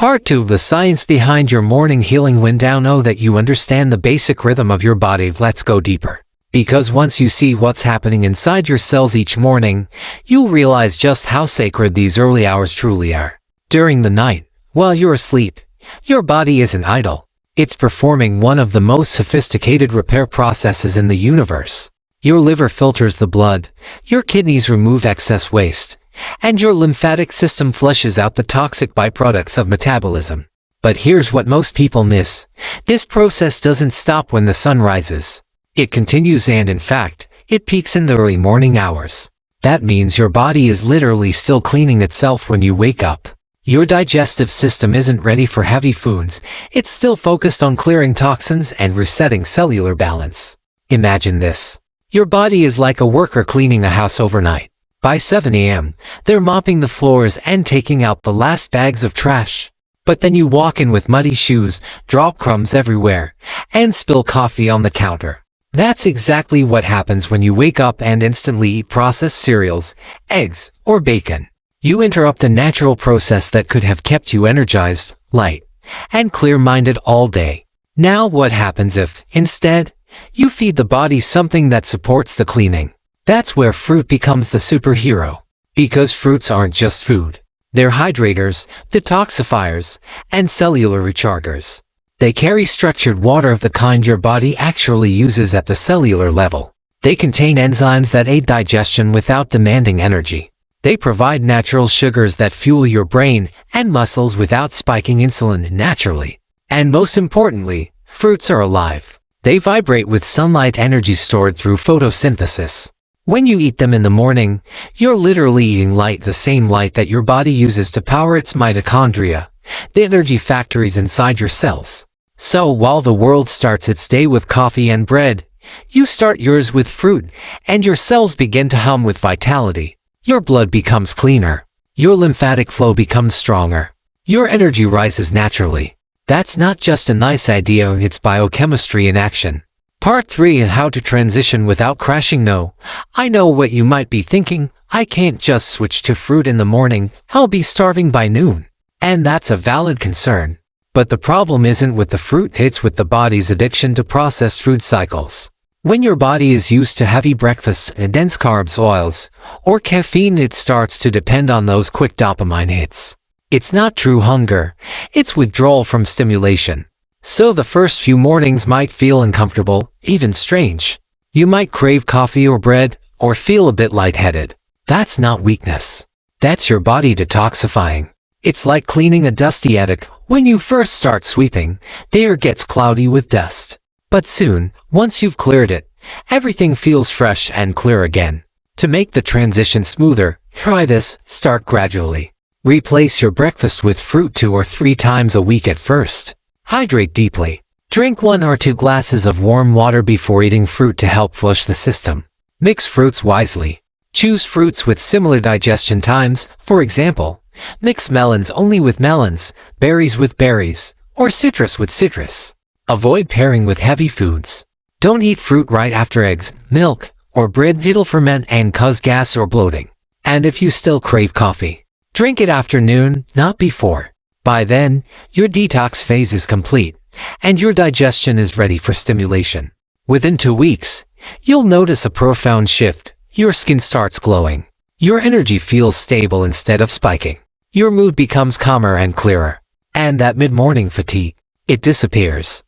Part 2. The science behind your morning healing. When down, know that you understand the basic rhythm of your body. Let's go deeper. Because once you see what's happening inside your cells each morning, you'll realize just how sacred these early hours truly are. During the night, while you're asleep, your body isn't idle. It's performing one of the most sophisticated repair processes in the universe. Your liver filters the blood, your kidneys remove excess waste, and your lymphatic system flushes out the toxic byproducts of metabolism. But here's what most people miss. This process doesn't stop when the sun rises. It continues, and in fact, it peaks in the early morning hours. That means your body is literally still cleaning itself when you wake up. Your digestive system isn't ready for heavy foods. It's still focused on clearing toxins and resetting cellular balance. Imagine this. Your body is like a worker cleaning a house overnight. By 7 a.m., they're mopping the floors and taking out the last bags of trash. But then you walk in with muddy shoes, drop crumbs everywhere, and spill coffee on the counter. That's exactly what happens when you wake up and instantly eat processed cereals, eggs, or bacon. You interrupt a natural process that could have kept you energized, light, and clear-minded all day. Now what happens if, instead, you feed the body something that supports the cleaning? That's where fruit becomes the superhero. Because fruits aren't just food. They're hydrators, detoxifiers, and cellular rechargers. They carry structured water of the kind your body actually uses at the cellular level. They contain enzymes that aid digestion without demanding energy. They provide natural sugars that fuel your brain and muscles without spiking insulin naturally. And most importantly, fruits are alive. They vibrate with sunlight energy stored through photosynthesis. When you eat them in the morning, you're literally eating light, the same light that your body uses to power its mitochondria, the energy factories inside your cells. So while the world starts its day with coffee and bread, you start yours with fruit, and your cells begin to hum with vitality. Your blood becomes cleaner. Your lymphatic flow becomes stronger. Your energy rises naturally. That's not just a nice idea, it's biochemistry in action. Part 3. How to transition without crashing. No, I know what you might be thinking. I can't just switch to fruit in the morning. I'll be starving by noon. And that's a valid concern. But the problem isn't with the fruit, it's with the body's addiction to processed food cycles. When your body is used to heavy breakfasts and dense carbs, oils, or caffeine, it starts to depend on those quick dopamine hits. It's not true hunger, it's withdrawal from stimulation. So the first few mornings might feel uncomfortable, even strange. You might crave coffee or bread, or feel a bit lightheaded. That's not weakness. That's your body detoxifying. It's like cleaning a dusty attic. When you first start sweeping, the air gets cloudy with dust. But soon, once you've cleared it, everything feels fresh and clear again. To make the transition smoother, try this. Start gradually. Replace your breakfast with fruit 2 or 3 times a week at first. Hydrate deeply. Drink 1 or 2 glasses of warm water before eating fruit to help flush the system. Mix fruits wisely. Choose fruits with similar digestion times. For example, mix melons only with melons, berries with berries, or citrus with citrus. Avoid pairing with heavy foods. Don't eat fruit right after eggs, milk, or bread. It'll ferment and cause gas or bloating. And if you still crave coffee, drink it after noon, not before. By then, your detox phase is complete, and your digestion is ready for stimulation. Within 2 weeks, you'll notice a profound shift. Your skin starts glowing. Your energy feels stable instead of spiking. Your mood becomes calmer and clearer. And that mid-morning fatigue, it disappears.